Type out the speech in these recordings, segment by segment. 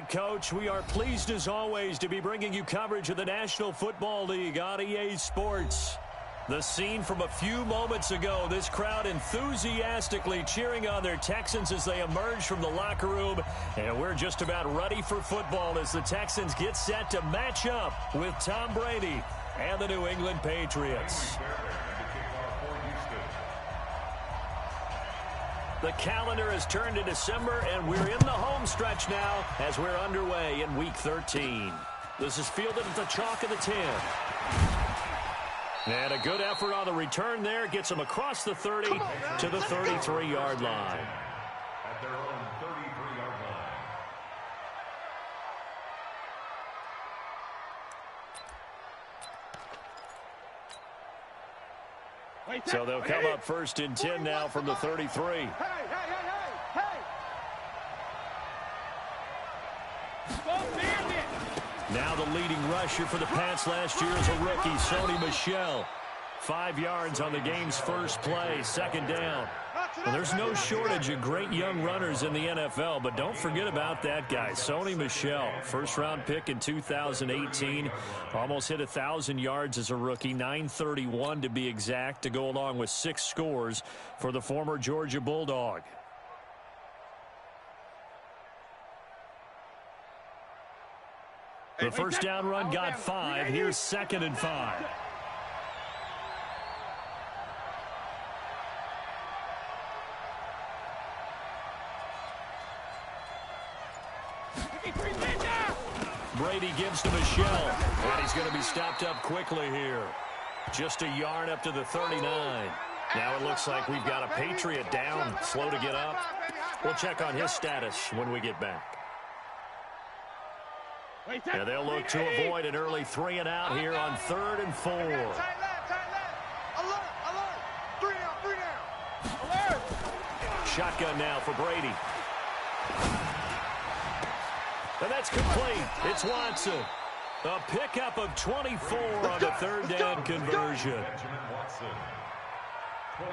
right, Coach, we are pleased as always to be bringing you coverage of the National Football League on EA Sports. The scene from a few moments ago, this crowd enthusiastically cheering on their Texans as they emerge from the locker room. And we're just about ready for football as the Texans get set to match up with Tom Brady and the New England Patriots. The calendar has turned to December, and we're in the home stretch now as we're underway in Week 13. This is fielded at the chalk of the 10. And a good effort on the return there gets him across the 30 to the 33-yard line. At their own 33-yard line. So they'll come up first and 10 now from the 33. Now the leading rusher for the Pats last year is a rookie, Sony Michel. 5 yards on the game's first play, second down. Well, there's no shortage of great young runners in the NFL, but don't forget about that guy, Sony Michel. First-round pick in 2018. Almost hit 1,000 yards as a rookie, 931 to be exact, to go along with 6 scores for the former Georgia Bulldog. The first down run got 5. Here's 2nd and 5. Brady gives to Michel, and he's going to be stopped up quickly here. Just a yard up to the 39. Now it looks like we've got a Patriot down, slow to get up. We'll check on his status when we get back. And they'll look to avoid an early 3 and out here on 3rd and 4. Shotgun now for Brady. And that's complete. It's Watson. A pickup of 24 on the 3rd down conversion.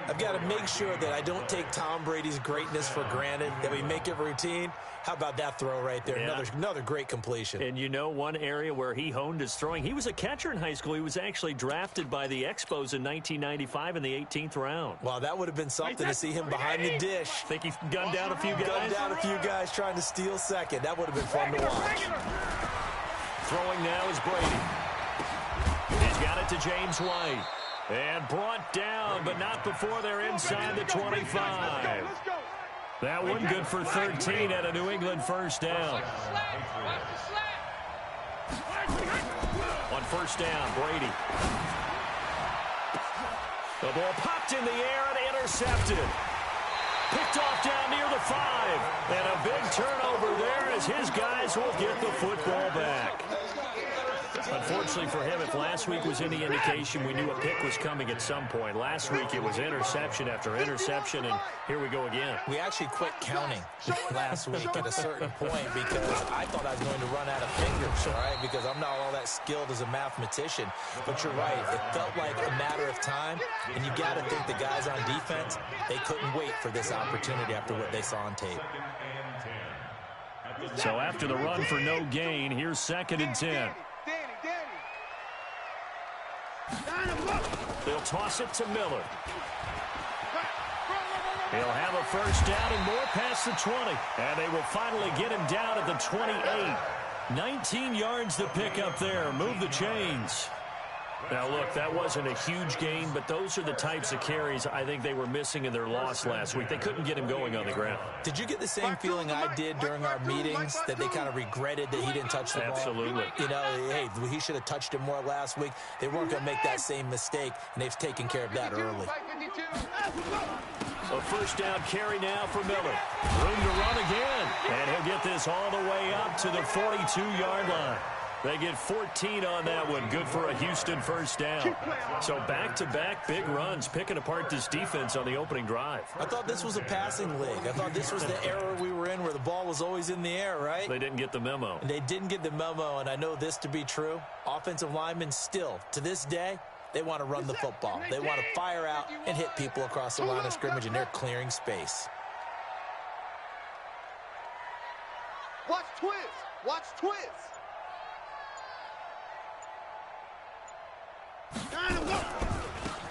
I've got to make sure that I don't take Tom Brady's greatness for granted, that we make it routine. How about that throw right there? Yeah. Another great completion. And you know, one area where he honed his throwing, he was a catcher in high school. He was actually drafted by the Expos in 1995 in the 18th round. Wow, that would have been something to see him behind the dish. Think he gunned down a few guys? Gunned down a few guys trying to steal second. That would have been fun to watch. Throwing now is Brady. He's got it to James White. And brought down, but not before they're inside the 25. That one good for 13 at a New England first down. On first down, Brady. The ball popped in the air and intercepted. Picked off down near the 5. And a big turnover there as his guys will get the football back. Unfortunately for him, if last week was any indication, we knew a pick was coming at some point. Last week it was interception after interception, and here we go again. We actually quit counting last week at a certain point because I thought I was going to run out of fingers, all right, because I'm not all that skilled as a mathematician. But you're right. It felt like a matter of time, and you got to think the guys on defense, they couldn't wait for this opportunity after what they saw on tape. So after the run for no gain, here's 2nd and 10. They'll toss it to Miller. He'll have a first down and more past the 20. And they will finally get him down at the 28. 19 yards to pick up there. Move the chains. Now, look, that wasn't a huge gain, but those are the types of carries I think they were missing in their loss last week. They couldn't get him going on the ground. Did you get the same feeling I did during our meetings, that they kind of regretted that he didn't touch the ball? Absolutely. You know, hey, he should have touched it more last week. They weren't going to make that same mistake, and they've taken care of that early. A first down carry now for Miller. Room to run again, and he'll get this all the way up to the 42-yard line. They get 14 on that one. Good for a Houston first down. So back-to-back big runs, picking apart this defense on the opening drive. I thought this was a passing league. I thought this was the era we were in where the ball was always in the air, right? They didn't get the memo. They didn't get the memo, and I know this to be true. Offensive linemen still, to this day, they want to run the football. They want to fire out and hit people across the line of scrimmage, and they're clearing space. Watch twist. Watch twist.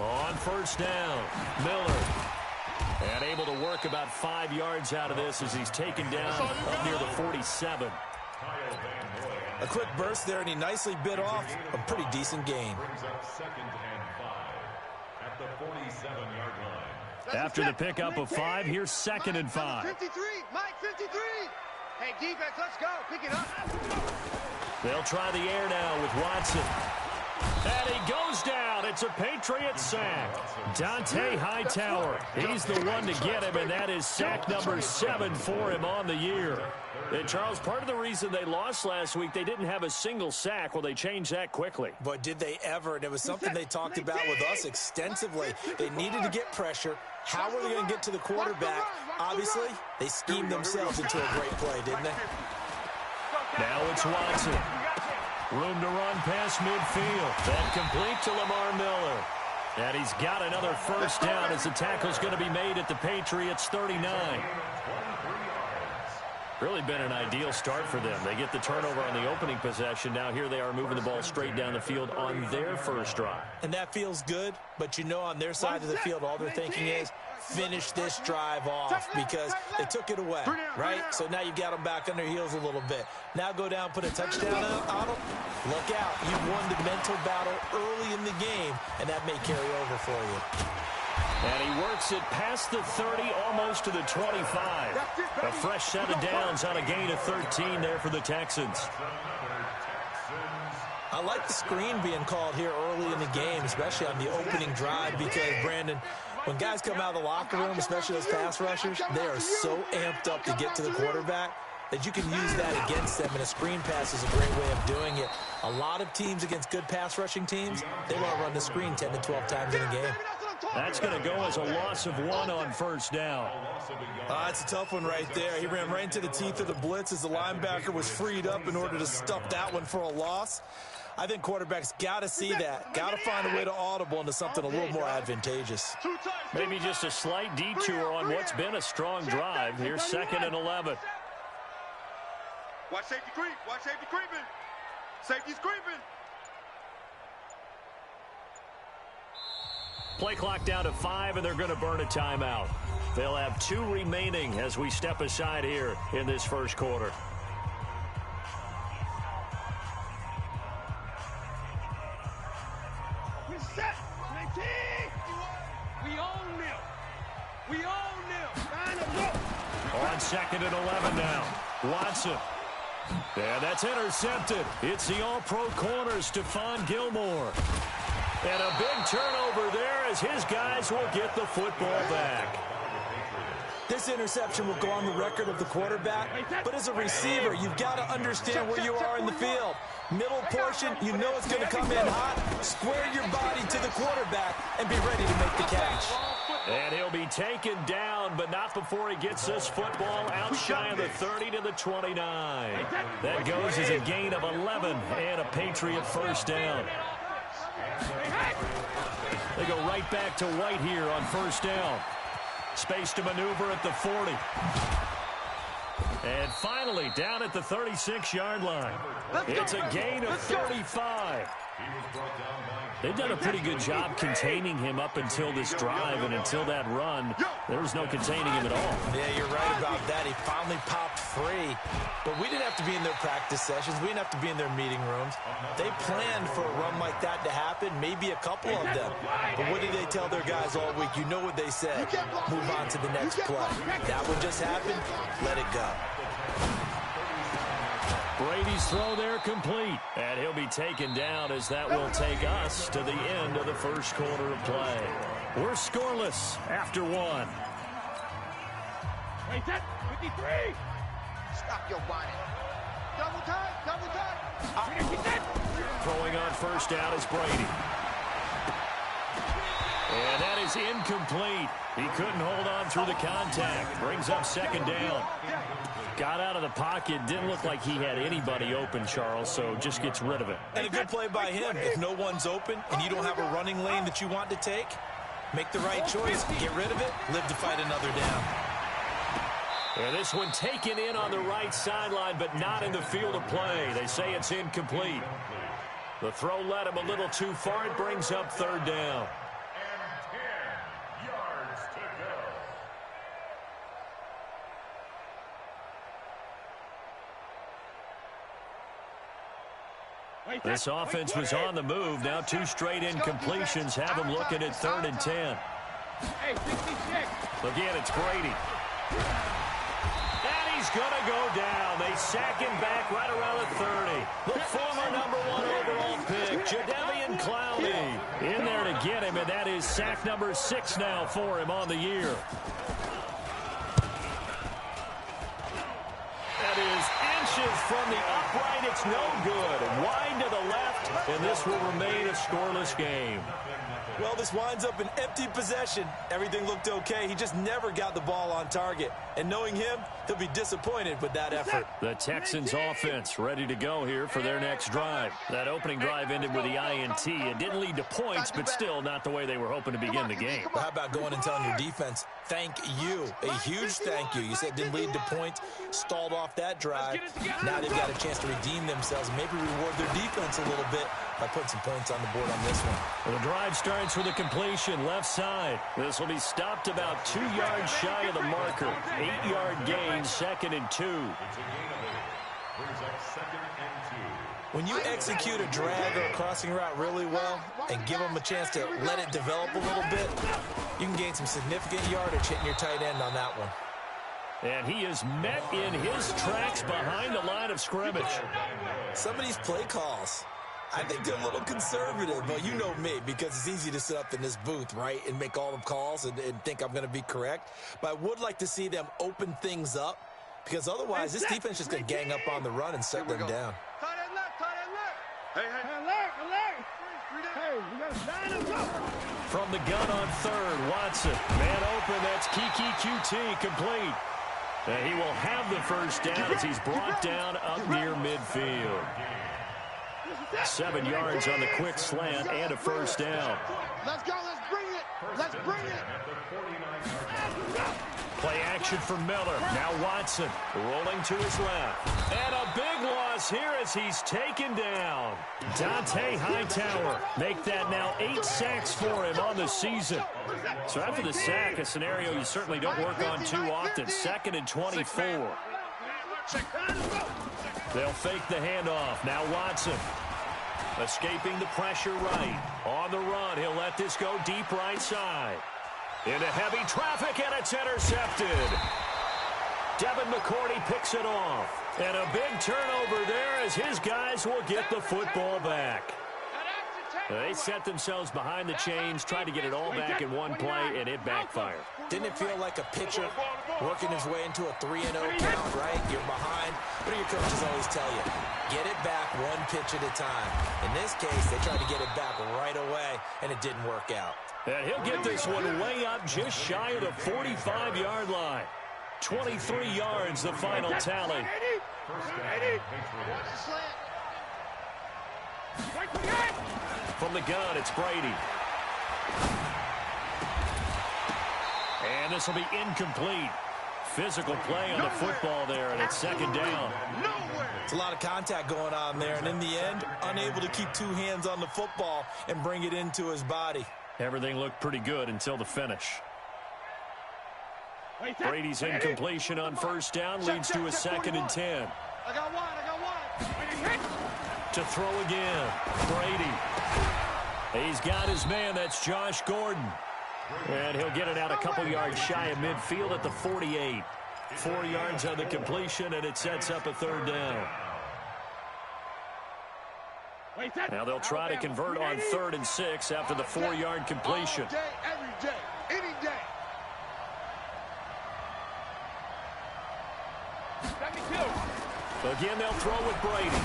On first down, Miller. And able to work about 5 yards out of this as he's taken down up near the 47. A quick burst there, and he nicely bit off a pretty decent gain. Brings up 2nd and 5 at the 47-yard line. After the pickup of 5, here's 2nd and 5. 53, Mike 53. Hey, defense, let's go. Pick it up. They'll try the air now with Watson. And he goes down. It's a Patriot sack. Dante Hightower. He's the one to get him, and that is sack number 7 for him on the year. And Charles, part of the reason they lost last week, they didn't have a single sack. Well, they changed that quickly. But did they ever? And it was something they talked about with us extensively. They needed to get pressure. How were they going to get to the quarterback? Obviously, they schemed themselves into a great play, didn't they? Now it's Watson. Room to run past midfield. Then complete to Lamar Miller. And he's got another first down as the tackle's going to be made at the Patriots 39. Really been an ideal start for them. They get the turnover on the opening possession. Now here they are moving the ball straight down the field on their first drive. And that feels good, but you know on their side of the field all they're thinking is finish this drive off because they took it away, right? So now you got them back on their heels a little bit. Now go down, put a touchdown on them. Look out. You won the mental battle early in the game, and that may carry over for you. And he works it past the 30, almost to the 25. A fresh set of downs on a gain of 13 there for the Texans. I like the screen being called here early in the game, especially on the opening drive, because, Brandon, when guys come out of the locker room, especially those pass rushers, they are so amped up to get to the quarterback that you can use that against them, and a screen pass is a great way of doing it. A lot of teams against good pass rushing teams, they want to run the screen 10 to 12 times in a game. That's going to go as a loss of 1 on first down. That's a tough one right there. He ran right into the teeth of the blitz as the linebacker was freed up in order to stuff that one for a loss. I think quarterbacks got to see that, got to find a way to audible into something a little more advantageous. Maybe just a slight detour on what's been a strong drive. Here's 2nd and 11. Watch safety creep. Watch safety creeping. Safety's creeping. Play clock down to 5, and they're going to burn a timeout. They'll have 2 remaining as we step aside here in this first quarter. We're set. 19. We own them. We own them. On 2nd and 11 now. Watson. And that's intercepted. It's the all-pro corner, Stephon Gilmore. And a big turnover there as his guys will get the football back. This interception will go on the record of the quarterback, but as a receiver, you've got to understand where you are in the field. Middle portion, you know it's going to come in hot. Square your body to the quarterback and be ready to make the catch. And he'll be taken down, but not before he gets this football out shy of the 30 to the 29. That goes as a gain of 11 and a Patriot first down. They go right back to White here on first down. Space to maneuver at the 40. And finally, down at the 36-yard line. It's a gain of 35. They've done a pretty good job containing him up until this drive, and until that run, there was no containing him at all. Yeah, you're right about that. He finally popped free. But we didn't have to be in their practice sessions. We didn't have to be in their meeting rooms. They planned for a run like that to happen, maybe a couple of them. But what did they tell their guys all week? You know what they said. Move on to the next play. That one just happened. Let it go. Brady's throw there complete, and he'll be taken down as that will take us to the end of the first quarter of play. We're scoreless after 1. Wait, that 53. Stop your whining. Double time, double time. Throwing on first down is Brady. And that is incomplete. He couldn't hold on through the contact. Brings up 2nd down. Got out of the pocket. Didn't look like he had anybody open, Charles, so just gets rid of it. And a good play by him. If no one's open and you don't have a running lane that you want to take, make the right choice. Get rid of it. Live to fight another down. And this one taken in on the right sideline, but not in the field of play. They say it's incomplete. The throw led him a little too far. It brings up third down. And 10 yards to go. This offense was on the move. Now 2 straight incompletions have them looking at 3rd and 10. Again, it's Brady. And he's going to go down. They sack him back right around the 30. The former #1 overall pick, Jadeveon Clowney, in there to get him, and that is sack number 6 now for him on the year. That is inches from the upright. It's no good. Wide to the left, and this will remain a scoreless game. Well, this winds up an empty possession. Everything looked okay. He just never got the ball on target. And knowing him, he'll be disappointed with that effort. The Texans offense ready to go here for their next drive. That opening drive ended with the INT. It didn't lead to points, but still not the way they were hoping to begin the game. Well, how about going and telling your defense, thank you. A huge thank you. You said it didn't lead to points, stalled off that drive. Now they've got a chance to redeem themselves and maybe reward their defense a little bit by putting some points on the board on this one. Well, the drive starts with a completion left side. This will be stopped about 2 yards shy of the marker. 8-yard gain, 2nd and 2. When you execute a drag or a crossing route really well and give them a chance to let it develop a little bit, you can gain some significant yardage hitting your tight end on that one. And he is met in his tracks behind the line of scrimmage. Some of these play calls, I think they're a little conservative, but you know me, because it's easy to sit up in this booth, right, and make all the calls and think I'm going to be correct. But I would like to see them open things up, because otherwise this defense is just going to gang up on the run and set them down. From the gun on 3rd, Watson. Man open, that's Kiki QT, complete. And he will have the first down as he's brought down up near midfield. 7 yards on the quick slant and a first down. Let's go, let's bring it. Let's bring it. Play action for Miller. Now Watson rolling to his left. And a big loss here as he's taken down. Dante Hightower make that now 8 sacks for him on the season. So after the sack, a scenario you certainly don't work on too often. 2nd and 24. They'll fake the handoff. Now Watson escaping the pressure right. On the run, he'll let this go deep right side. Into heavy traffic, and it's intercepted. Devin McCourty picks it off. And a big turnover there as his guys will get the football back. They set themselves behind the chains, tried to get it all back in one play, and it backfired. Didn't it feel like a pitcher working his way into a 3-0 count, right? You're behind. What do your coaches always tell you? Get it back one pitch at a time. In this case, they tried to get it back right away, and it didn't work out. And he'll get this one way up just shy of the 45-yard line. 23 yards, the final tally. From the gun, it's Brady. And this will be incomplete. Physical play on the football there, and it's 2nd down. It's a lot of contact going on there, and in the end, unable to keep 2 hands on the football and bring it into his body. Everything looked pretty good until the finish. Brady's incompletion on first down leads to a 2nd and 10. I got one. To throw again. Brady. He's got his man. That's Josh Gordon. And he'll get it out a couple yards shy of midfield at the 48. 4 yards on the completion, and it sets up a 3rd down. Now they'll try to convert on 3rd and 6 after the 4-yard completion. All day, every day, any day. Again, they'll throw with Brady.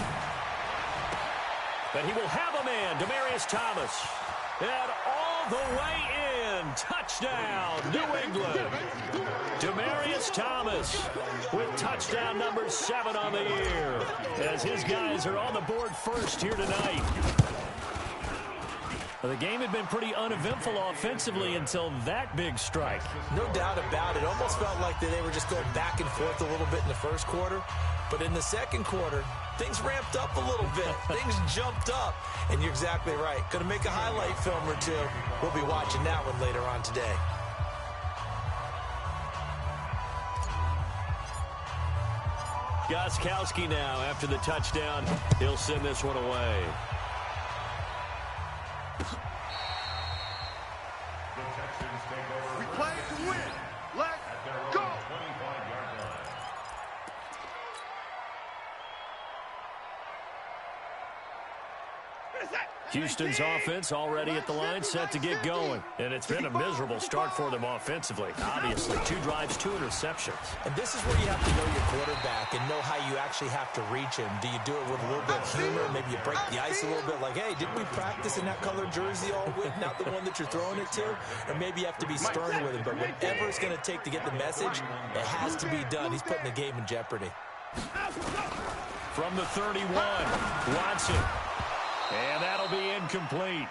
But he will have a man, Demaryius Thomas. And all the way in. Touchdown, New England. Demaryius Thomas with touchdown number 7 on the year. As his guys are on the board first here tonight. The game had been pretty uneventful offensively until that big strike. No doubt about it. Almost felt like they were just going back and forth a little bit in the first quarter. But in the second quarter, things ramped up a little bit. Things jumped up. And you're exactly right. Going to make a highlight film or two. We'll be watching that one later on today. Gostkowski now after the touchdown. He'll send this one away. We play to win. Let's go. Houston's offense already at the line, set to get going. And it's been a miserable start for them offensively. Obviously, 2 drives, 2 interceptions. And this is where you have to know your quarterback and know how you actually have to reach him. Do you do it with a little bit of humor? Maybe you break the ice a little bit like, hey, didn't we practice in that colored jersey all week? Not the one that you're throwing it to? Or maybe you have to be stern with him. But whatever it's going to take to get the message, it has to be done. He's putting the game in jeopardy. From the 31, Watson. And that'll be incomplete.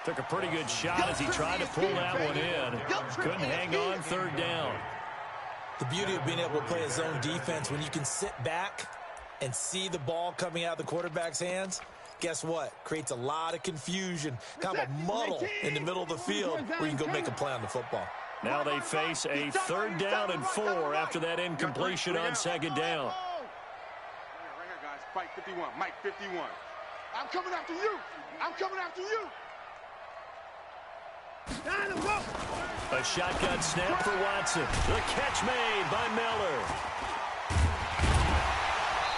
Took a pretty good shot as he tried to pull that one in. Couldn't hang on, 3rd down. The beauty of being able to play a zone defense, when you can sit back and see the ball coming out of the quarterback's hands, guess what? Creates a lot of confusion, kind of a muddle in the middle of the field where you can go make a play on the football. Now they face a 3rd down and 4 after that incompletion on 2nd down. Right here, guys. Fight 51. Mike 51. I'm coming after you. I'm coming after you. A shotgun snap for Watson. The catch made by Miller.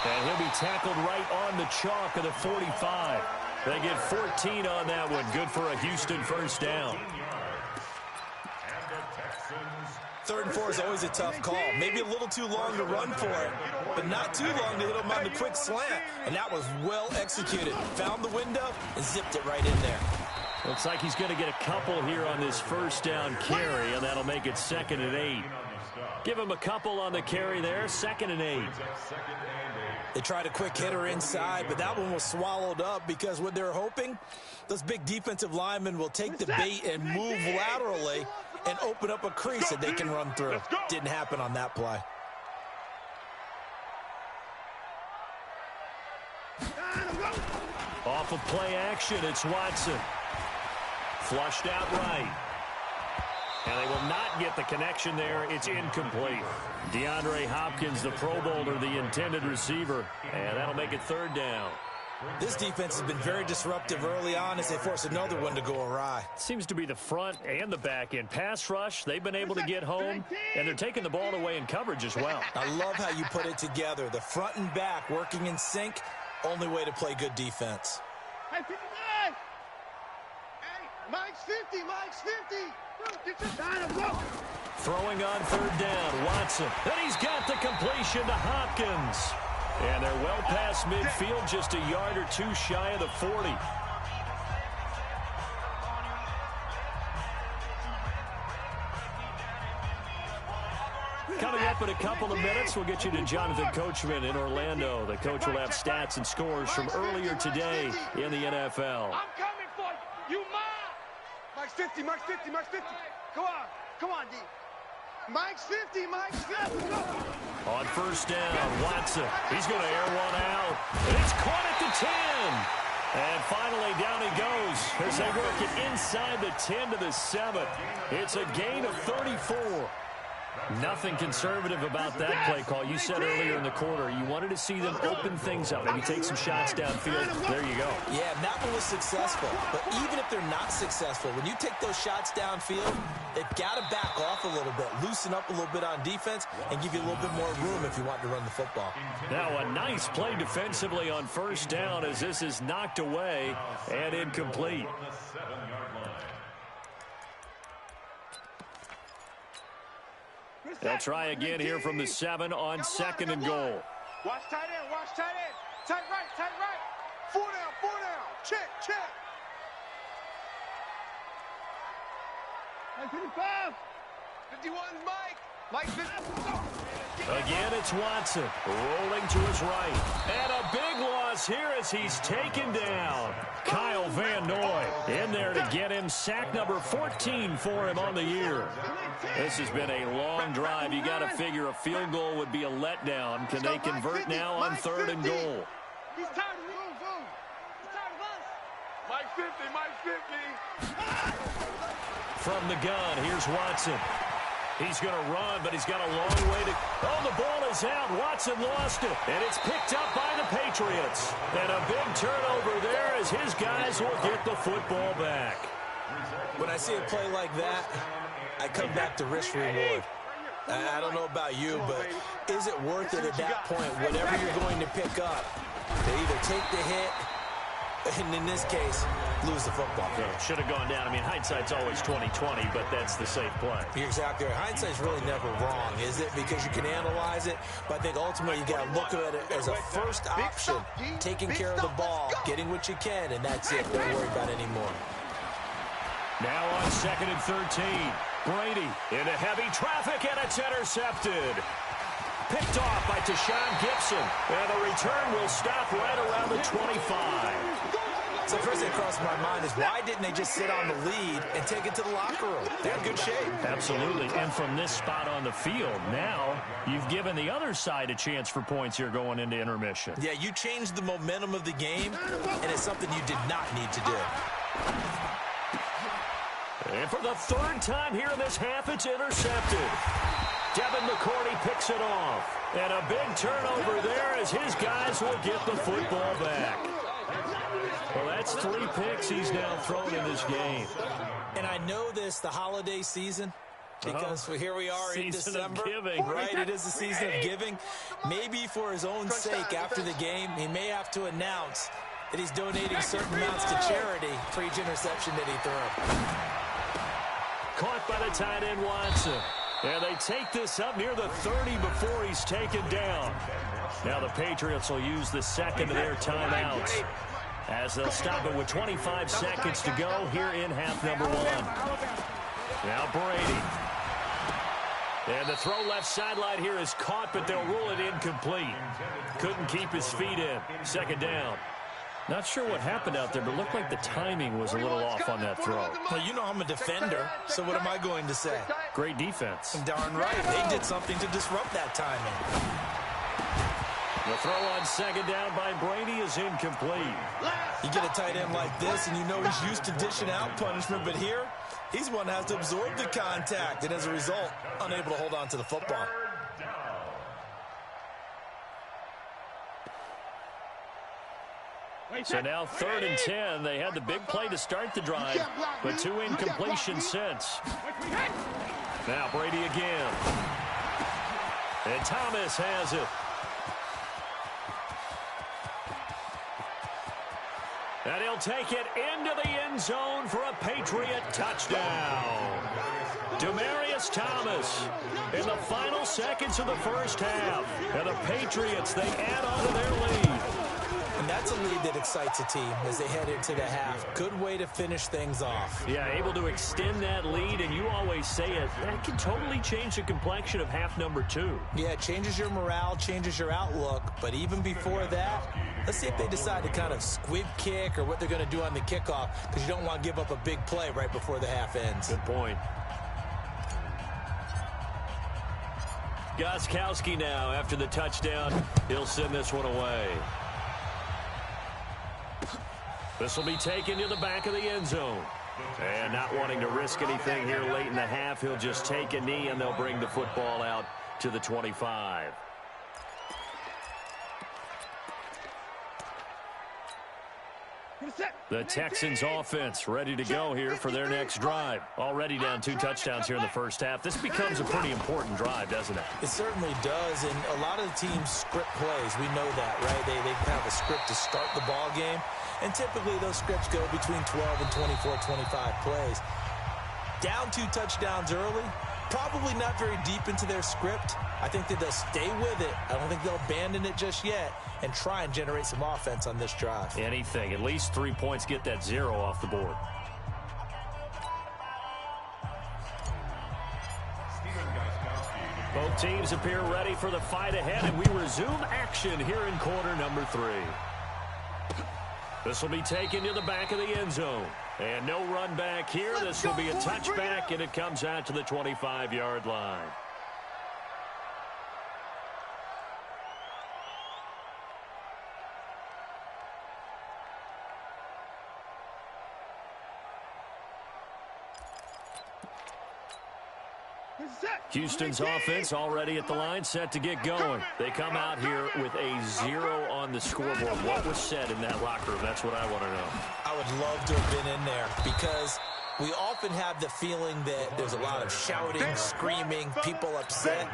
And he'll be tackled right on the chalk of the 45. They get 14 on that one. Good for a Houston 1st down. 3rd and 4 is always a tough call. Maybe a little too long to run for it, but not too long to hit him on the quick slant. And that was well executed. Found the window and zipped it right in there. Looks like he's going to get a couple here on this 1st down carry, and that'll make it 2nd and 8. Give him a couple on the carry there, 2nd and 8. They tried a quick hitter inside, but that one was swallowed up because what they're hoping, those big defensive linemen will take the bait and move laterally and open up a crease that they can run through. Didn't happen on that play. Off of play action, it's Watson. Flushed out right. And they will not get the connection there. It's incomplete. DeAndre Hopkins, the Pro Bowler, the intended receiver. And that'll make it 3rd down. This defense has been very disruptive early on as they force another one to go awry. Seems to be the front and the back end. Pass rush, they've been able to get home, and they're taking the ball away in coverage as well. I love how you put it together. The front and back working in sync, only way to play good defense. Hey, 59! Hey, Mike's 50, Mike's 50! Get your time to go! Throwing on 3rd down, Watson. And he's got the completion to Hopkins. And they're well past midfield, just a yard or 2 shy of the 40. Coming up in a couple of minutes, we'll get you to Jonathan Coachman in Orlando. The coach will have stats and scores from earlier today in the NFL. I'm coming for you, mom! Mike's 50, Mike's 50, Mike's 50. Come on, D. Mike's 50, Mike's 50. Go. On 1st down, Watson. He's going to air one out. And it's caught at the 10. And finally, down he goes as they work it inside the 10 to the 7. It's a gain of 34. Nothing conservative about that play call. You said earlier in the quarter you wanted to see them open things up, maybe take some shots downfield. There you go. Yeah, that one was successful. But even if they're not successful, when you take those shots downfield, they've got to back off a little bit, loosen up a little bit on defense, and give you a little bit more room if you want to run the football. Now a nice play defensively on 1st down as this is knocked away and incomplete. They'll try again here from the 7 on 2nd and goal. Watch tight end, watch tight end. Tight right, tight right. 4 down. Check. 55. 51, Mike. Mike 50. Again, it's Watson rolling to his right. And a big loss here as he's taken down. Kyle Van Noy in there to get him sack number 14 for him on the year. This has been a long drive. You got to figure a field goal would be a letdown. Can they convert now on 3rd and goal? He's tired of you. He's tired of us. Mike 50, Mike 50. From the gun, here's Watson. He's going to run, but he's got a long way to... Oh, the ball is out. Watson lost it, and it's picked up by the Patriots. And a big turnover there as his guys will get the football back. When I see a play like that, I come back to risk-reward. I don't know about you, but is it worth it at that point, whatever you're going to pick up, to either take the hit, and in this case, lose the football. Yeah, should have gone down. I mean, hindsight's always 20/20, but that's the safe play. You're exactly right. Hindsight's really never wrong, is it? Because you can analyze it, but I think ultimately you got to look at it as a first option, taking care of the ball, getting what you can, and that's it. Don't worry about it anymore. Now on 2nd and 13, Brady into heavy traffic, and it's intercepted. Picked off by Tashawn Gibson, and the return will stop right around the 25. So first thing that crossed my mind is why didn't they just sit on the lead and take it to the locker room? They're in good shape. Absolutely, and from this spot on the field, now you've given the other side a chance for points here going into intermission. Yeah, you changed the momentum of the game, and it's something you did not need to do. And for the 3rd time here in this half, it's intercepted. Devin McCourty picks it off. And a big turnover there as his guys will get the football back. Well, that's 3 picks he's now thrown in this game. And I know this, the holiday season, because here we are in December. Right, it is the season of giving. Maybe for his own sake after the game, he may have to announce that he's donating certain amounts to charity for each interception that he threw. Caught by the tight end Watson. And they take this up near the 30 before he's taken down. Now the Patriots will use the second of their timeouts as they'll stop it with 25 seconds to go here in half number 1. Now Brady. And the throw left sideline here is caught, but they'll rule it incomplete. Couldn't keep his feet in. 2nd down. Not sure what happened out there, but it looked like the timing was a little off on that throw. Well, you know I'm a defender, so what am I going to say? Great defense. Darn right. They did something to disrupt that timing. The throw on 2nd down by Brady is incomplete. You get a tight end like this, and you know he's used to dishing out punishment, but here, he's one that has to absorb the contact, and as a result, unable to hold on to the football. So now 3rd and 10. They had the big play to start the drive, but 2 incompletions since. Now Brady again. And Thomas has it. And he'll take it into the end zone for a Patriot touchdown. Demaryius Thomas in the final seconds of the first half. And the Patriots, they add on to their lead. And that's a lead that excites a team as they head into the half. Good way to finish things off. Yeah, able to extend that lead, and you always say it, that can totally change the complexion of half number 2. Yeah, it changes your morale, changes your outlook, but even before that, let's see if they decide to kind of squib kick or what they're going to do on the kickoff, because you don't want to give up a big play right before the half ends. Good point. Gostkowski now after the touchdown. He'll send this one away. This will be taken to the back of the end zone. And not wanting to risk anything here late in the half, he'll just take a knee and they'll bring the football out to the 25. The Texans offense ready to go here for their next drive. Already down 2 touchdowns here in the first half. This becomes a pretty important drive, doesn't it? It certainly does, and a lot of the teams script plays. We know that, right? They have a script to start the ball game, and typically those scripts go between 12 and 24, 25 plays. Down 2 touchdowns early, probably not very deep into their script. I think that they'll stay with it. I don't think they'll abandon it just yet and try and generate some offense on this drive. Anything. At least 3 points, get that 0 off the board. Both teams appear ready for the fight ahead, and we resume action here in quarter number 3. This will be taken to the back of the end zone. And no run back here. This will be a touchback, and it comes out to the 25-yard line. Houston's offense already at the line, set to get going. They come out here with a 0 on the scoreboard. What was said in that locker room? That's what I want to know. I would love to have been in there because we often have the feeling that there's a lot of shouting, screaming, people upset.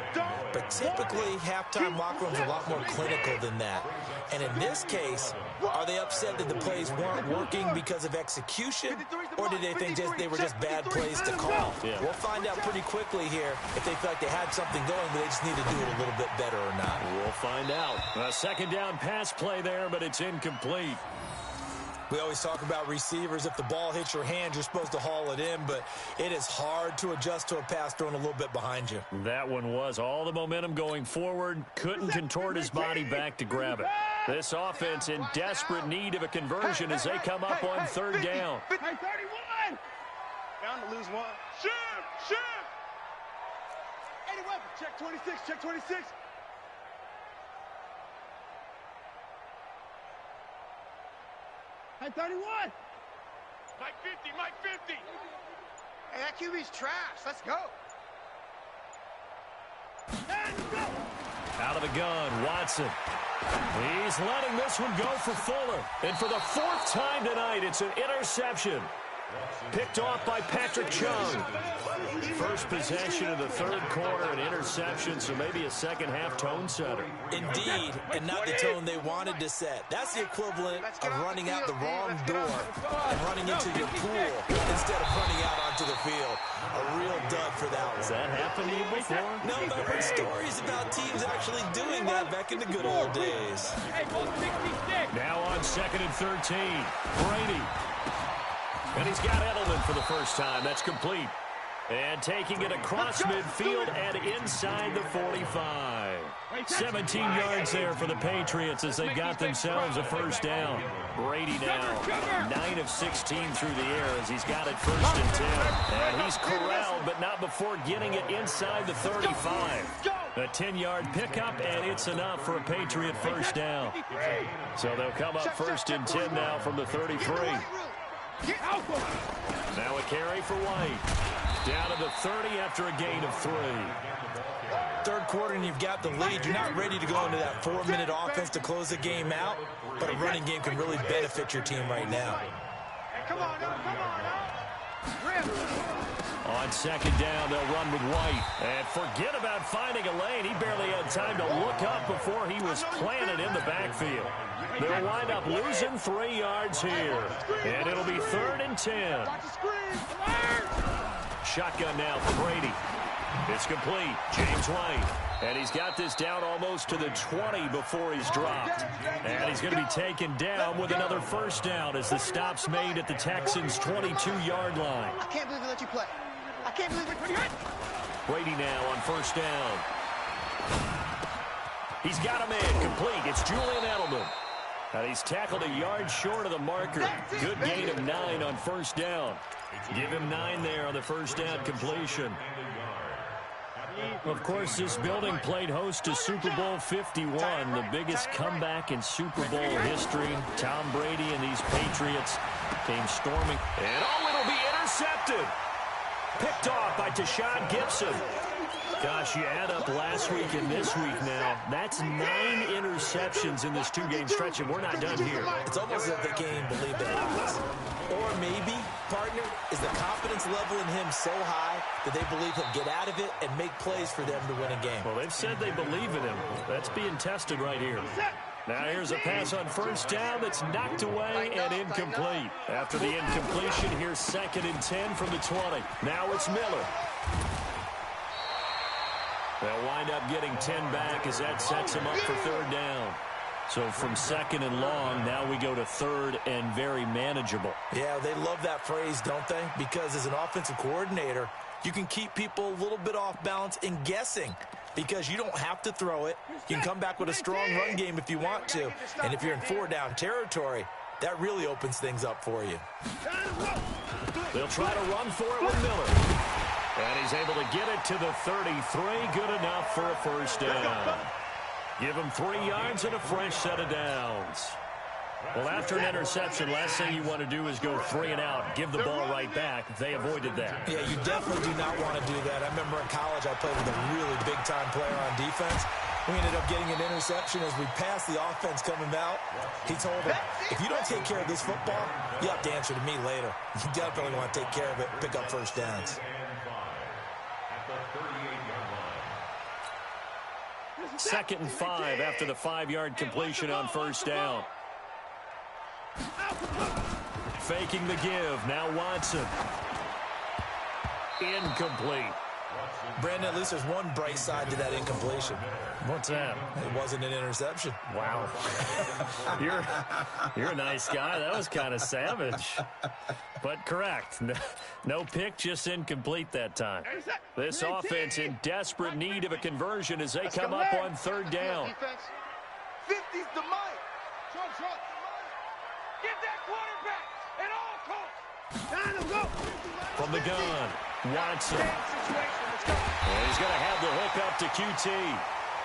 But typically, halftime locker rooms are a lot more clinical than that. And in this case, are they upset that the plays weren't working because of execution? Or did they think they were just bad plays to call? Yeah. We'll find out pretty quickly here if they feel like they had something going, but they just need to do it a little bit better or not. We'll find out. A second down pass play there, but it's incomplete. We always talk about receivers. If the ball hits your hand, you're supposed to haul it in, but it is hard to adjust to a pass thrown a little bit behind you. That one was all the momentum going forward. Couldn't contort his body back to grab it. This offense in desperate need of a conversion as they come up on third down. 31! Down to lose one. Shift! 81, check 26, check 26. Hey, 31! Mike 50, Mike 50! Hey, that QB's trash. Let's go. And go! Out of the gun, Watson. He's letting this one go for Fuller. And for the 4th time tonight, it's an interception. Picked off by Patrick Chung. First possession of the third quarter, an interception, so maybe a second-half tone setter. Indeed, and not the tone they wanted to set. That's the equivalent of running out the wrong door and running into your pool instead of running out onto the field. A real dud for that one. Has that happened to you before? No, but I've heard stories about teams actually doing that back in the good old days. Now on 2nd and 13, Brady. And he's got Edelman for the first time. That's complete. And taking it across midfield and inside the 45. 17 yards there for the Patriots as they got themselves a first down. Brady now 9 of 16 through the air as he's got it 1st and 10. And he's corralled, but not before getting it inside the 35. A 10-yard pickup, and it's enough for a Patriot first down. So they'll come up 1st and 10 now from the 33. Now a carry for White. Down to the 30 after a gain of 3. Third quarter and you've got the lead. You're not ready to go into that 4-minute offense to close the game out, but a running game can really benefit your team right now. Come on, On 2nd down, they'll run with White. And forget about finding a lane. He barely had time to look up before he was planted in the backfield. They'll wind up losing 3 yards here. And it'll be 3rd and 10. Shotgun now for Brady. It's complete. James White. And he's got this down almost to the 20 before he's dropped. And he's going to be taken down with another first down as the stop's made at the Texans' 22-yard line. I can't believe we let you play. I can't believe we... Brady now on 1st down. He's got a man complete. It's Julian Edelman. And he's tackled a yard short of the marker. Good gain of 9 on 1st down. Give him 9 there on the first down completion. Of course, this building played host to Super Bowl 51, the biggest comeback in Super Bowl history. Tom Brady and these Patriots came storming. And, oh, it'll be intercepted. Picked off by Tashawn Gibson. Gosh, you add up last week and this week now. That's 9 interceptions in this 2-game stretch, and we're not done here. It's almost as if they can't even believe their eyes. Or maybe, partner, is the confidence level in him so high that they believe he'll get out of it and make plays for them to win a game. Well, they've said they believe in him. That's being tested right here. Now here's a pass on 1st down that's knocked away and incomplete. After the incompletion, here's 2nd and 10 from the 20. Now it's Miller. They'll wind up getting 10 back as that sets him up for 3rd down. So from 2nd and long, now we go to 3rd and very manageable. Yeah, they love that phrase, don't they? Because as an offensive coordinator, you can keep people a little bit off balance and guessing because you don't have to throw it. You can come back with a strong run game if you want to. And if you're in 4-down territory, that really opens things up for you. They'll try to run for it with Miller. And he's able to get it to the 33. Good enough for a first down. Give him 3 yards and a fresh set of downs. Well, after an interception, last thing you want to do is go 3 and out, give the ball right back. They avoided that. Yeah, you definitely do not want to do that. I remember in college I played with a really big-time player on defense. We ended up getting an interception as we passed the offense coming out. He told him, if you don't take care of this football, you have to answer to me later. You definitely want to take care of it, pick up first downs. Second and 5 after the 5-yard completion on first down. Faking the give. Now Watson. Incomplete. Brandon, at least there's one bright side to that incompletion. What's that? It wasn't an interception. Wow. You're a nice guy. That was kind of savage. But correct. No pick, just incomplete that time. This offense in desperate need of a conversion as they come up on third down. 50's the mic. Get that quarterback at all costs. From the gun, Watson. And he's going to have the hook up to QT.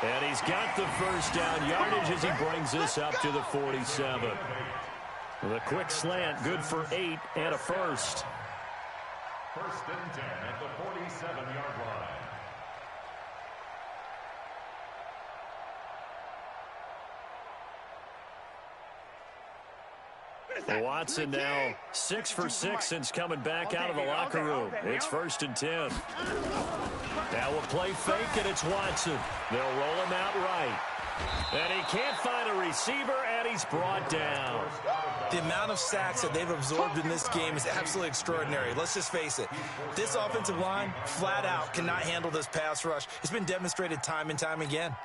And he's got the first down yardage as he brings this up to the 47. The quick slant, good for 8 and a first. First and 10 at the 47-yard line. Watson now 6 for 6 since coming back out of the locker room. It's first and 10. Now a play fake, and it's Watson. They'll roll him out right. And he can't find a receiver, and he's brought down. The amount of sacks that they've absorbed in this game is absolutely extraordinary. Let's just face it. This offensive line, flat out, cannot handle this pass rush. It's been demonstrated time and time again.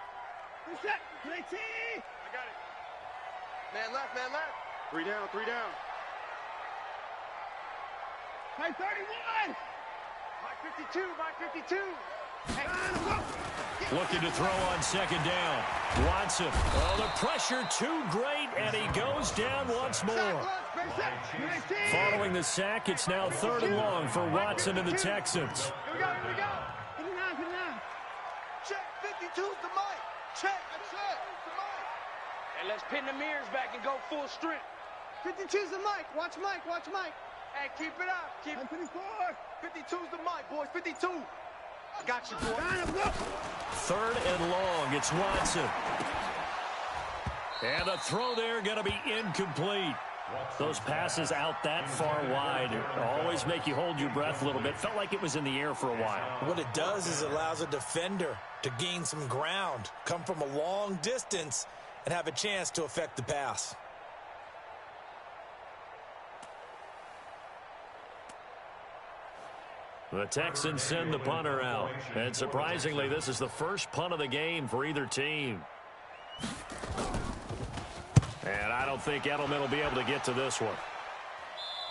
I got it. Man left, man left. 3 down, 3 down. My 31. My 52, my 52. Hey. Looking to throw on second down. Watson. Oh, the pressure too great, and he goes down once more. Following the sack, it's now 3rd and long for Watson and the Texans. Here we go, here we go. 59, 59. Check, 52's the mic. Check, check. And let's pin the mirrors back and go full strength. 52's the mic. Watch Mike, watch Mike. Hey, keep it up. Keep it. 52's the mic, boys. 52. I got you, boy. 3rd and long. It's Watson. And a throw there going to be incomplete. Those passes out that far wide always make you hold your breath a little bit. Felt like it was in the air for a while. What it does is it allows a defender to gain some ground, come from a long distance, and have a chance to affect the pass. The Texans send the punter out. And surprisingly, this is the first punt of the game for either team. And I don't think Edelman will be able to get to this one.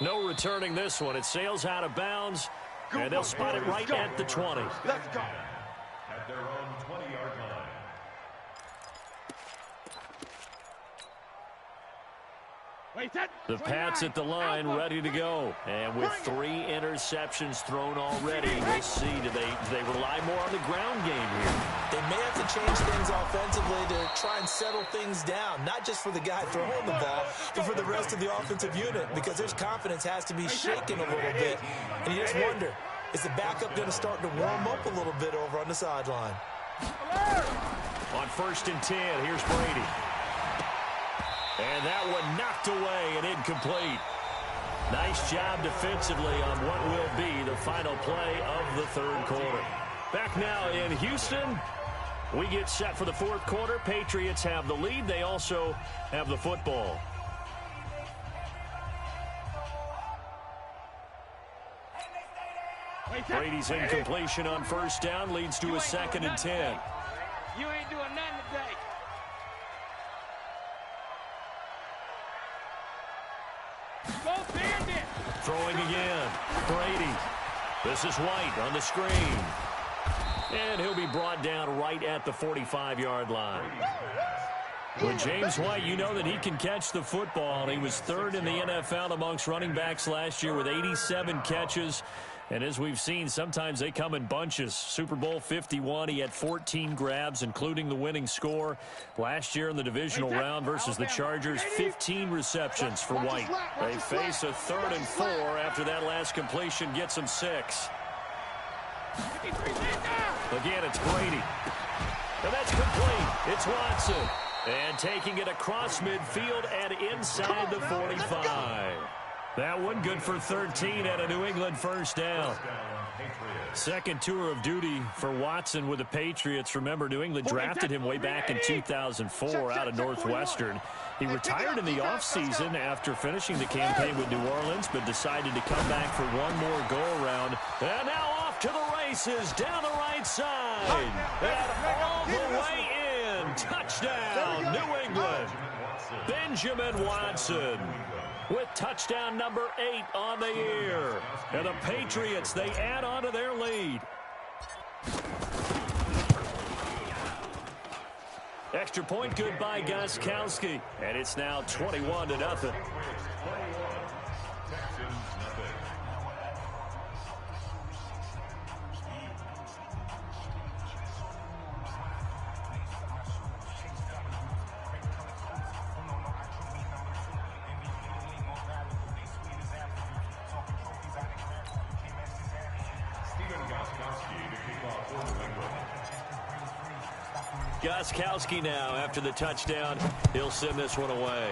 No returning this one. It sails out of bounds, and they'll spot it right at the 20. Let's go. At their own 20-yard line. The Pats at the line, ready to go. And with 3 interceptions thrown already, we'll see. Do they rely more on the ground game here? They may have to change things offensively to try and settle things down, not just for the guy throwing the ball, but for the rest of the offensive unit, because his confidence has to be shaken a little bit. And you just wonder, is the backup going to start to warm up a little bit over on the sideline? On 1st and 10, here's Brady. And that one knocked away and incomplete. Nice job defensively on what will be the final play of the 3rd quarter. Back now in Houston. We get set for the 4th quarter. Patriots have the lead. They also have the football. Brady's incompletion on 1st down leads to a 2nd and 10. You ain't doing nothing today. Throwing again. Brady. This is White on the screen. And he'll be brought down right at the 45-yard line. Well, James White, you know that he can catch the football. He was third in the NFL amongst running backs last year with 87 catches. And as we've seen, sometimes they come in bunches. Super Bowl 51, he had 14 grabs, including the winning score. Last year in the divisional round versus the Chargers, 15 receptions for White. They face a 3rd and 4 after that last completion gets them 6. Again, it's Brady. And that's complete. It's Watson. And taking it across midfield and inside the 45. That one good for 13 at a New England first down. Second tour of duty for Watson with the Patriots. Remember, New England drafted him way back in 2004 out of Northwestern. He retired in the offseason after finishing the campaign with New Orleans, but decided to come back for one more go-around. And now off to the races down the right side. And all the way in. Touchdown, New England. Benjamin Watson with touchdown number 8 on the year. And the Patriots, they add on to their lead. Extra point good by Gostkowski. And it's now 21-0. Gostkowski now after the touchdown. He'll send this one away.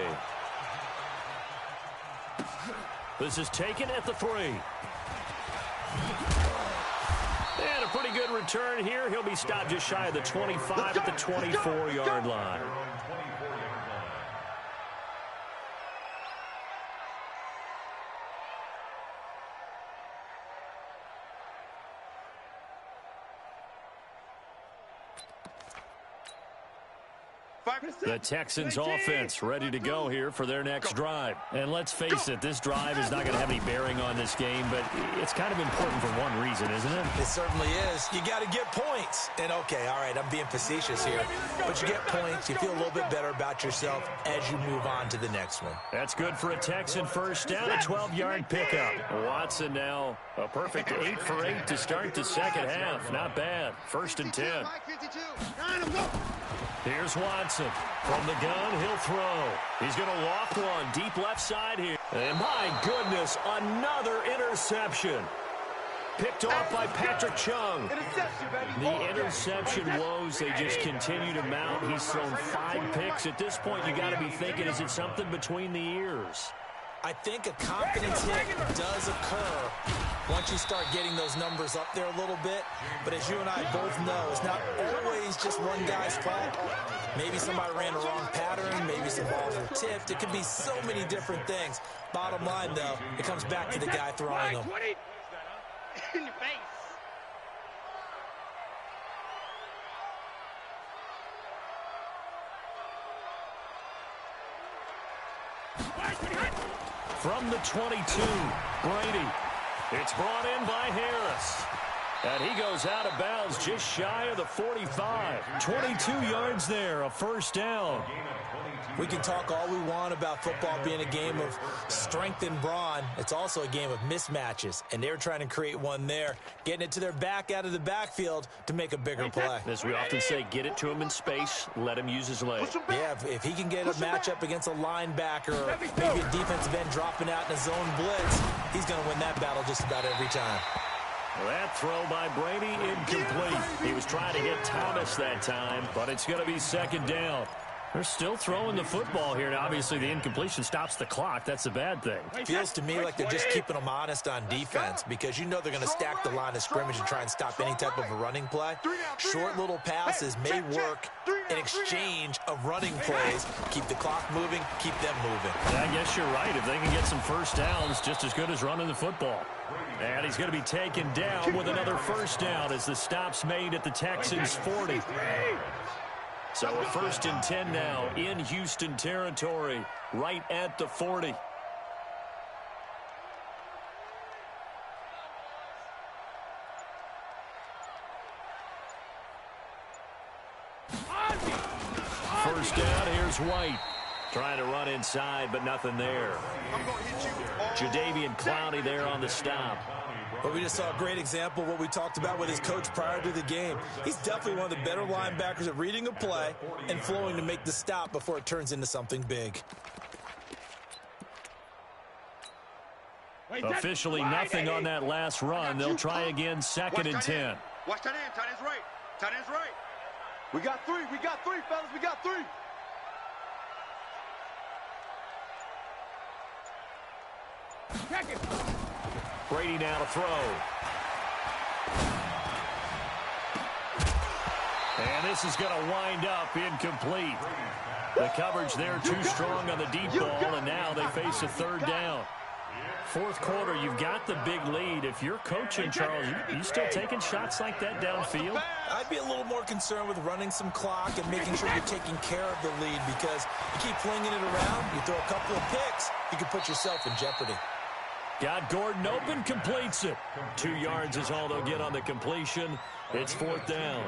This is taken at the 3. And a pretty good return here. He'll be stopped just shy of the 25 at the 24-yard line. The Texans offense ready to go here for their next drive. And let's face it, this drive is not going to have any bearing on this game, but it's kind of important for one reason, isn't it? It certainly is. You got to get points. And okay, all right, I'm being facetious here, but you get points, you feel a little bit better about yourself as you move on to the next one. That's good for a Texan first down, a 12-yard pickup. Watson now a perfect 8 for 8 to start the second half. Not bad. 1st and 10. Here's Watson. From the gun, he'll throw. He's going to loft one deep left side here. And my goodness, another interception. Picked off by Patrick Chung. The interception woes, they just continue to mount. He's thrown 5 picks. At this point, you got to be thinking, is it something between the ears? I think a confidence hit does occur once you start getting those numbers up there a little bit. But as you and I both know, it's not always just one guy's fault. Maybe somebody ran a wrong pattern. Maybe some balls were tipped. It could be so many different things. Bottom line, though, it comes back to the guy throwing them. In your face. From the 22, Brady. It's brought in by Harris. And he goes out of bounds just shy of the 45. 22 yards there, a first down. We can talk all we want about football being a game of strength and brawn. It's also a game of mismatches, and they're trying to create one there, getting it to their back out of the backfield to make a bigger play. As we often say, get it to him in space, let him use his leg. Yeah, if he can get a matchup against a linebacker or maybe a defensive end dropping out in a zone blitz, he's going to win that battle just about every time. That throw by Brady, incomplete. He was trying to get Thomas that time, but it's going to be second down. They're still throwing the football here. Now, obviously, the incompletion stops the clock. That's a bad thing. It feels to me like they're just keeping them honest on defense because you know they're going to stack the line of scrimmage and try and stop any type of a running play. Short little passes may work in exchange of running plays. Keep the clock moving, keep them moving. Yeah, I guess you're right. If they can get some first downs, just as good as running the football. And he's going to be taken down with another first down as the stop's made at the Texans' 40. So a 1st and 10 now in Houston territory, right at the 40. First down, here's Here's White. Trying to run inside, but nothing there. I'm going to hit you. Jadeveon Clowney there on the stop. But we just saw a great example of what we talked about with his coach prior to the game. He's definitely one of the better linebackers at reading a play and flowing to make the stop before it turns into something big. Officially nothing on that last run. They'll try again, 2nd and 10. Watch tight end. Tight end's right. Tight end's right. We got three. We got three, fellas. We got three. Brady now to throw. And this is going to wind up incomplete. The coverage there too strong on the deep ball, and now they face a 3rd down. 4th quarter, you've got the big lead. If you're coaching, Charles, you still taking shots like that downfield? I'd be a little more concerned with running some clock and making sure you're taking care of the lead, because you keep flinging it around, you throw a couple of picks, you can put yourself in jeopardy. Got Gordon open, completes it. 2 yards is all they'll get on the completion. It's 4th down.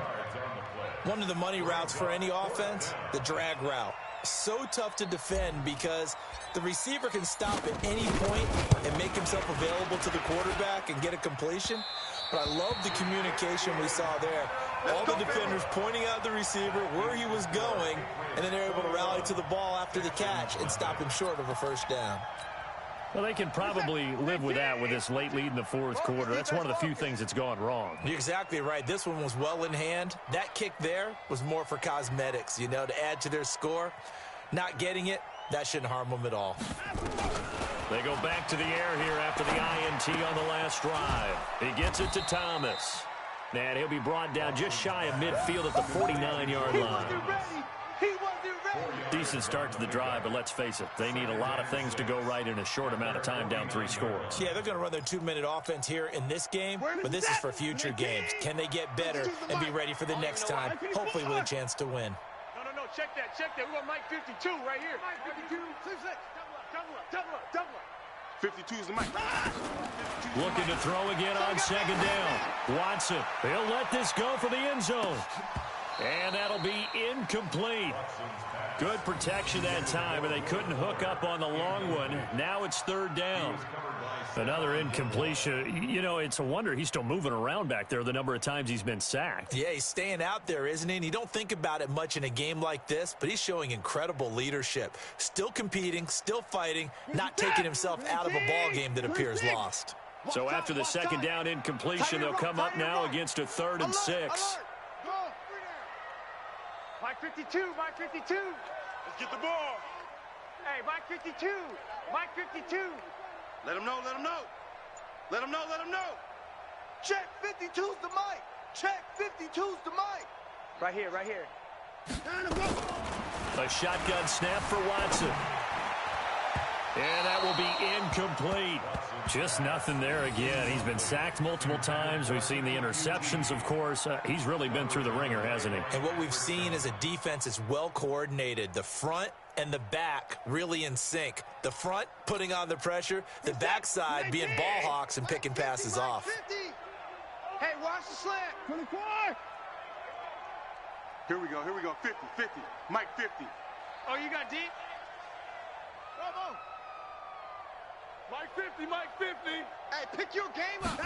One of the money routes for any offense, the drag route. So tough to defend because the receiver can stop at any point and make himself available to the quarterback and get a completion. But I love the communication we saw there. All the defenders pointing out the receiver where he was going, and then they're able to rally to the ball after the catch and stop him short of a 1st down. Well, they can probably live with that with this late lead in the 4th quarter. That's one of the few things that's gone wrong. You're exactly right. This one was well in hand. That kick there was more for cosmetics, you know, to add to their score. Not getting it, that shouldn't harm them at all. They go back to the air here after the INT on the last drive. He gets it to Thomas. And he'll be brought down just shy of midfield at the 49-yard line. He wasn't ready. Decent start to the drive, but let's face it, they need a lot of things to go right in a short amount of time, down 3 scores. Yeah, they're going to run their 2-minute offense here in this game, but this is for future games. Can they get better and be ready for the next time, hopefully with a chance to win? No, check that. We got Mike 52 right here. Mike 52, 6-6. Double up. 52 is the mic. Looking to throw again on 2nd down. Watson, he'll let this go for the end zone. And that'll be incomplete. Good protection that time, and they couldn't hook up on the long one. Now it's 3rd down. Another incompletion. You know, it's a wonder he's still moving around back there the number of times he's been sacked. Yeah, he's staying out there, isn't he? And you don't think about it much in a game like this, but he's showing incredible leadership. Still competing, still fighting, not taking himself out of a ball game that appears lost. So after the 2nd down incompletion, they'll come up now against a 3rd and 6. Mike 52. Let's get the ball. Hey, Mike 52. Let him know. Check 52's the mic. Check 52's the mic. Right here. A shotgun snap for Watson. And that will be incomplete. Just nothing there again. He's been sacked multiple times. We've seen the interceptions, of course. He's really been through the ringer, hasn't he? And what we've seen is a defense is well coordinated. The front and the back really in sync. The front putting on the pressure, the backside being ball hawks and picking passes off. 50. Hey, watch the slant. 24. Here we go. 50. Mike 50. Oh, you got deep? Come on. Mike 50. Hey, pick your game up.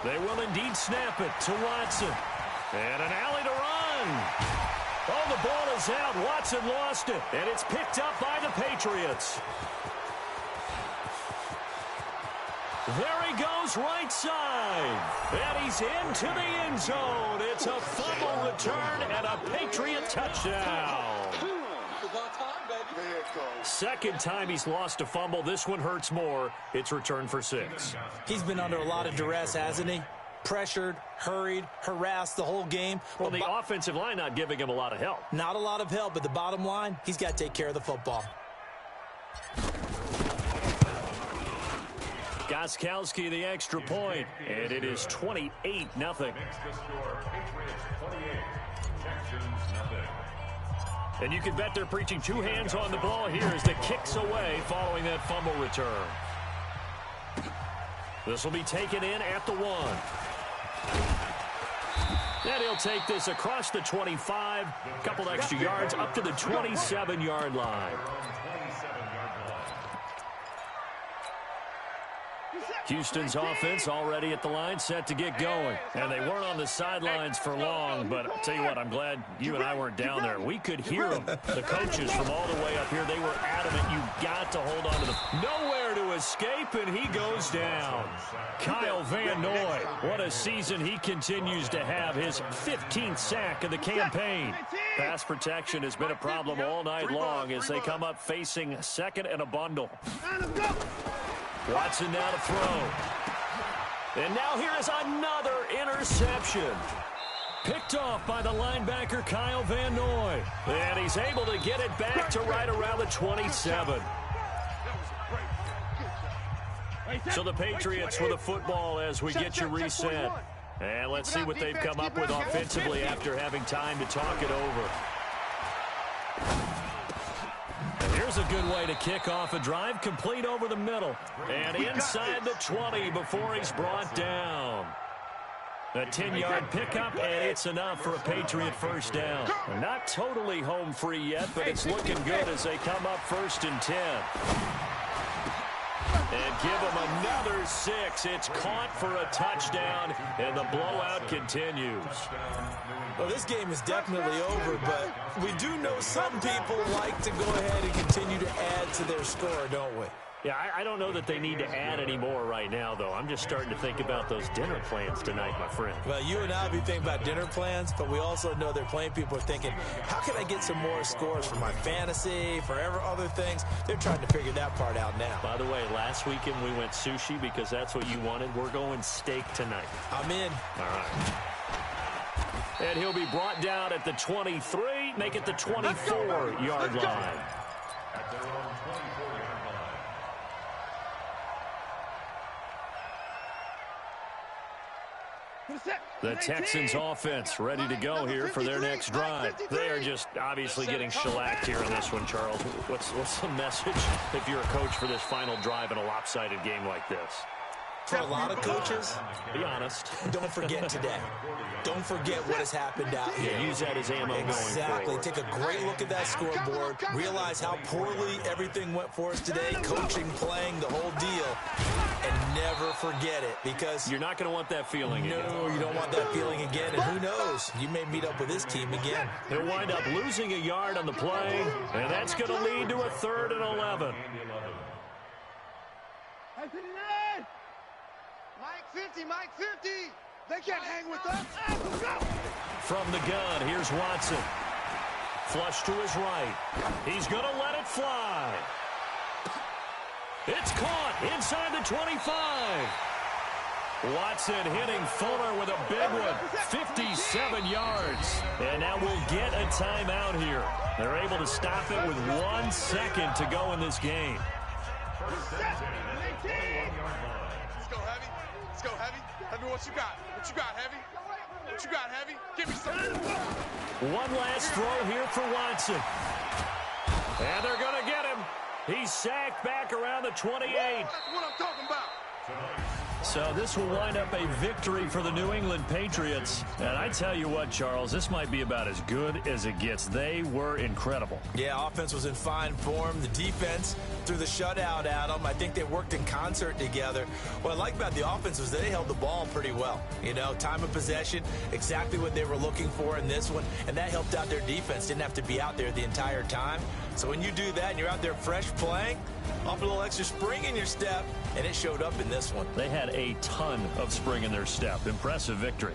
They will indeed snap it to Watson. And an alley to run. Oh, the ball is out. Watson lost it. And it's picked up by the Patriots. There he goes, right side. And he's into the end zone. It's a fumble return and a Patriot touchdown. 2nd time he's lost a fumble. This one hurts more. It's returned for 6. He's been under a lot of duress, hasn't he? Pressured, hurried, harassed the whole game. Well, the offensive line not giving him a lot of help. Not a lot of help, but the bottom line, he's got to take care of the football. Gostkowski the extra point, and it is 28-0. And you can bet they're preaching 2 hands on the ball here as the kick's away following that fumble return. This will be taken in at the 1. And he'll take this across the 25, a couple extra yards up to the 27-yard line. Houston's offense already at the line, set to get going. And they weren't on the sidelines for long, but I'll tell you what, I'm glad you and I weren't down there. We could hear them. The coaches from all the way up here, they were adamant. You got to hold on to them. Nowhere to escape, and he goes down. Kyle Van Noy, what a season he continues to have. His 15th sack of the campaign. Pass protection has been a problem all night long as they come up facing second and a bundle. Watson now to throw. And now here is another interception. Picked off by the linebacker Kyle Van Noy. And he's able to get it back to right around the 27. So the Patriots with the football as we get you reset. And let's see what they've come up with offensively after having time to talk it over. Here's a good way to kick off a drive, complete over the middle. And inside the 20 before he's brought down. A 10-yard pickup, and it's enough for a Patriot first down. Not totally home free yet, but it's looking good as they come up 1st and 10. And give him another 6. It's caught for a touchdown, and the blowout continues. Well, this game is definitely over, but we do know some people like to go ahead and continue to add to their score, don't we? Yeah, I don't know that they need to add any more right now, though. I'm just starting to think about those dinner plans tonight, my friend. Well, you and I will be thinking about dinner plans, but we also know they're playing people are thinking, how can I get some more scores for my fantasy, for other things? They're trying to figure that part out now. By the way, last weekend we went sushi because that's what you wanted. We're going steak tonight. I'm in. All right. And he'll be brought down at the 23, make it the 24-yard line. At their own 24-yard line. The Texans offense ready to go here for their next drive. They are just obviously getting shellacked here in this one, Charles. What's the message if you're a coach for this final drive in a lopsided game like this? For a lot of coaches, be honest. Don't forget today. Don't forget what has happened out here. Yeah, use that as ammo going forward. Exactly. Take a great look at that scoreboard. Realize how poorly everything went for us today. Coaching, playing, the whole deal. And never forget it, because you're not going to want that feeling again. No, you don't want that feeling again. And who knows? You may meet up with this team again. He'll wind up losing a yard on the play, and that's going to lead to a 3rd and 11. Mike 50. They can't hang with us. From the gun, here's Watson. Flush to his right. He's going to let it fly. It's caught inside the 25. Watson hitting Fuller with a big one. 57 yards. And now we'll get a timeout here. They're able to stop it with 1 second to go in this game. Let's go, Heavy. Let's go, Heavy. Heavy, what you got? What you got, Heavy? What you got, Heavy? Give me something. One last throw here for Watson. And they're going to get him. He's sacked back around the 28. That's what I'm talking about. So this will wind up a victory for the New England Patriots. And I tell you what, Charles, this might be about as good as it gets. They were incredible. Yeah, offense was in fine form. The defense threw the shutout at them. I think they worked in concert together. What I like about the offense was they held the ball pretty well. You know, time of possession, exactly what they were looking for in this one. And that helped out their defense. Didn't have to be out there the entire time. So when you do that and you're out there fresh playing, off a little extra spring in your step, and it showed up in this one. They had a ton of spring in their step. Impressive victory.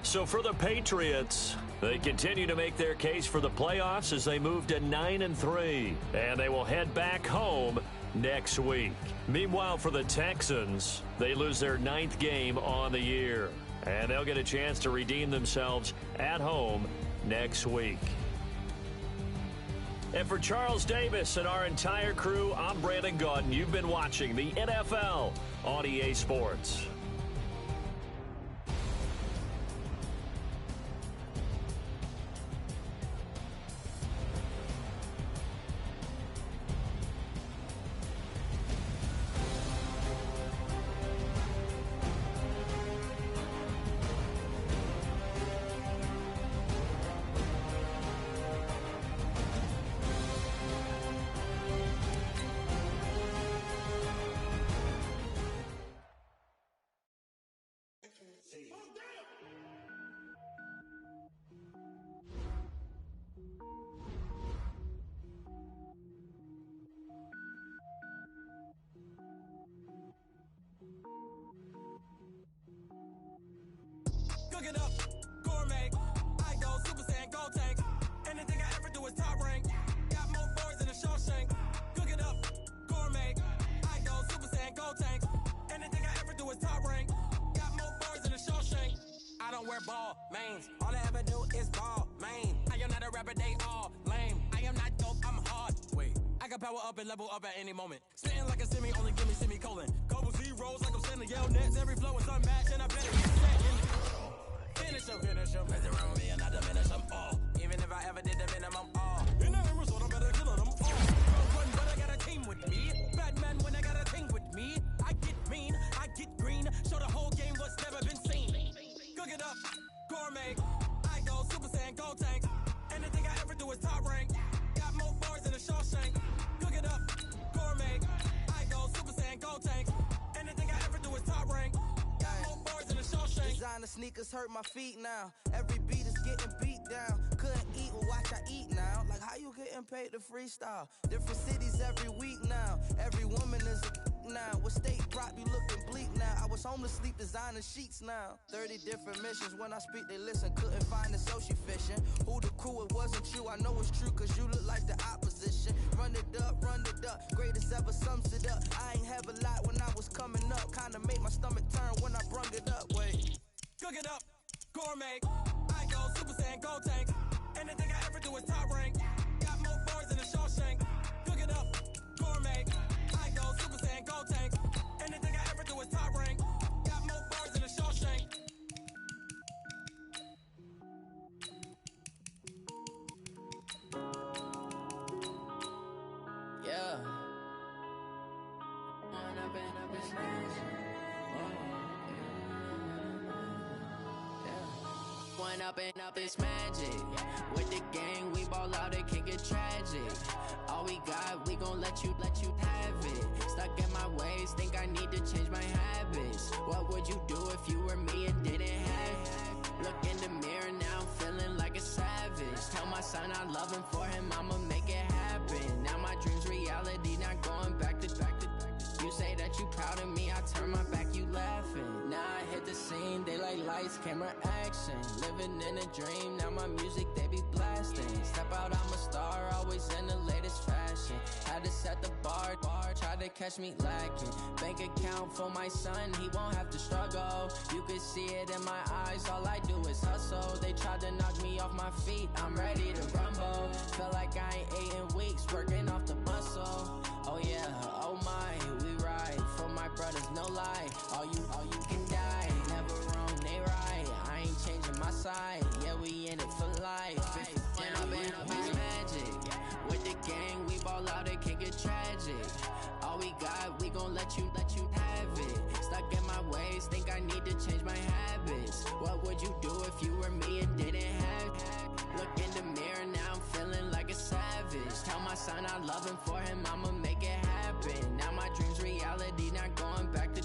So for the Patriots, they continue to make their case for the playoffs as they move to 9-3. And they will head back home next week. Meanwhile, for the Texans, they lose their 9th game on the year. And they'll get a chance to redeem themselves at home next week. And for Charles Davis and our entire crew, I'm Brandon Gaudin. You've been watching the NFL on EA Sports. Anything I ever do is top rank. Got more boards than a Shawshank. Cook it up, gourmet. I go Super Saiyan, gold tank. Anything I ever do is top rank. Got more boards than a Shawshank. I don't wear ball mains. All I ever do is ball main. I am not a rapper, they all lame. I am not dope, I'm hard. Wait, I can power up and level up at any moment. Spitting like a semi, only give me semicolon. Couple zeros like I'm sending yell nets. Every flow is unmatched, and I better get set in. Finish them. Mess around with me and I diminish them all. Even if I ever did the minimum all. In the result, I'm better killing them all. Road one, but I got a team with me. Batman when I got a team with me. I get mean, I get green. Show the whole game what's never been seen. Cook it up, gourmet. I go Super Saiyan, gold tank. Anything I ever do is top rank. Got more bars than a Shawshank. Cook it up, gourmet. I go Super Saiyan, gold tank. Anything I ever do is top rank. Got more bars than a Shawshank. Designer sneakers hurt my feet now. Every beat is getting beat down. Couldn't eat, well watch I eat now. Like how you getting paid to freestyle? Different cities every week now. Every woman is a now. What state prop you looking bleak now? I was home to sleep designer sheets now. 30 different missions. When I speak they listen. Couldn't find it so she fishing. Who the crew, it wasn't you. I know it's true cause you look like the opposition. Run it up. Greatest ever sums it up. I ain't have a lot when I was coming up. Kinda made my stomach turn when I brung it up. Wait. Cook it up, gourmet. I go Super Saiyan, gold tank. Anything I ever do is top rank. Got more bars than a Shawshank. Cook it up, gourmet. I go Super Saiyan, gold tank. Anything I ever do is top rank. Got more bars than a Shawshank. Yeah. One up and up, it's magic. With the gang, we ball out, it can get tragic. All we got, we gon' let you have it. Stuck in my ways, think I need to change my habits. What would you do if you were me and didn't have it? Look in the mirror now, I'm feeling like a savage. Tell my son I love him, for him I'ma make it happen. Now my dream's reality, not going back to. You say that you proud of me, I turn my back, you laughing. Now I hit the scene, they like lights, camera, action. Living in a dream, now my music, they be blasting. Step out, I'm a star, always in the latest fashion. Had to set the bar, try to catch me lacking. Bank account for my son, he won't have to struggle. You can see it in my eyes, all I do is hustle. They tried to knock me off my feet, I'm ready to rumble. Felt like I ain't ate in weeks, working off the muscle. Oh yeah, oh my, we ride for my brothers, no lie. All you can die, never wrong, they right. I ain't changing my side, yeah, we in it for life. When I'm in up, it's magic. With the gang, we ball out, it can get tragic. All we got, we gon' let you have it. Stuck in my ways, think I need to change my habits. What would you do if you were me and didn't have it? Look in the mirror, now I'm feeling like a savage. Tell my son I love him, for him I'ma make it happen. Now my dream's reality, not going back to.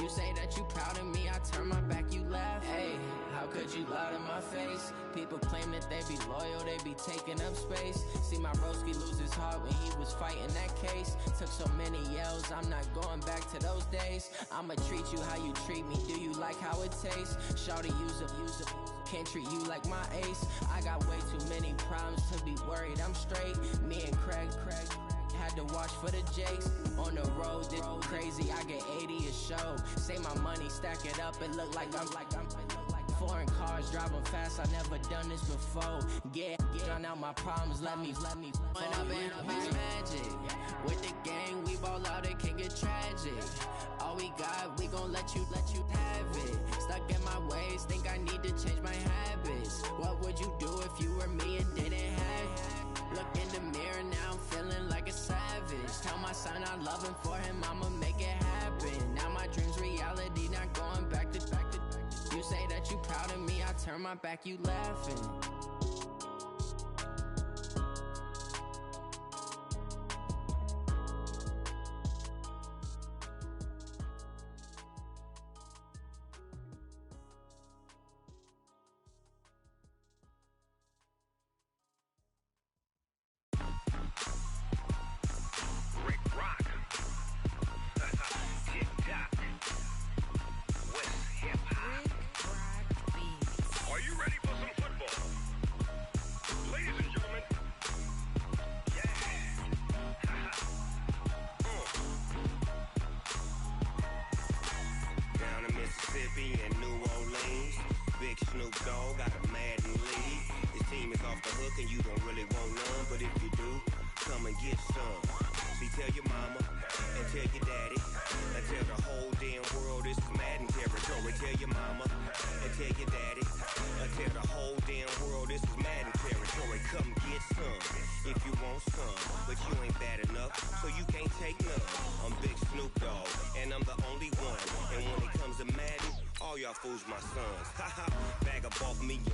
You say that you proud of me, I turn my back, you laugh. Hey, how could you lie to my face? People claim that they be loyal, they be taking up space. See my broski lose his heart when he was fighting that case. Took so many yells, I'm not going back to those days. I'ma treat you how you treat me, do you like how it tastes? Shawty, use up, can't treat you like my ace. I got way too many problems to be worried, I'm straight. Me and Craig had to watch for the Jakes. On the road, this crazy, I get 80 a show. Say my money, stack it up, it look like I'm foreign cars, driving fast, I never done this before. Get drown out my problems, let me When up and up, it's magic. With the gang, we ball out, it can get tragic. All we got, we gon' let you have it. Stuck in my ways, think I need to change my habits. What would you do if you were me and didn't have it? Look in the mirror, now I'm feeling like a savage. Tell my son I love him, for him I'ma make it happen. Now my dream's reality, not going back to. You say that you proud of me, I turn my back, you laughing. Are you ready for some football? Snoop Dogg, got a Madden league. His team is off the hook and you don't really want none, but if you do, come and get some. See, tell your mama and tell your daddy and tell the whole damn world this is Madden territory. Tell your mama and tell your daddy and tell the whole damn world this is Madden territory. Come get some if you want some, but you ain't bad enough, so you can't take none. I'm Big Snoop Dogg, and I'm the only one. And when it comes to Madden, all y'all fools my sons. Haha, bag up off me, you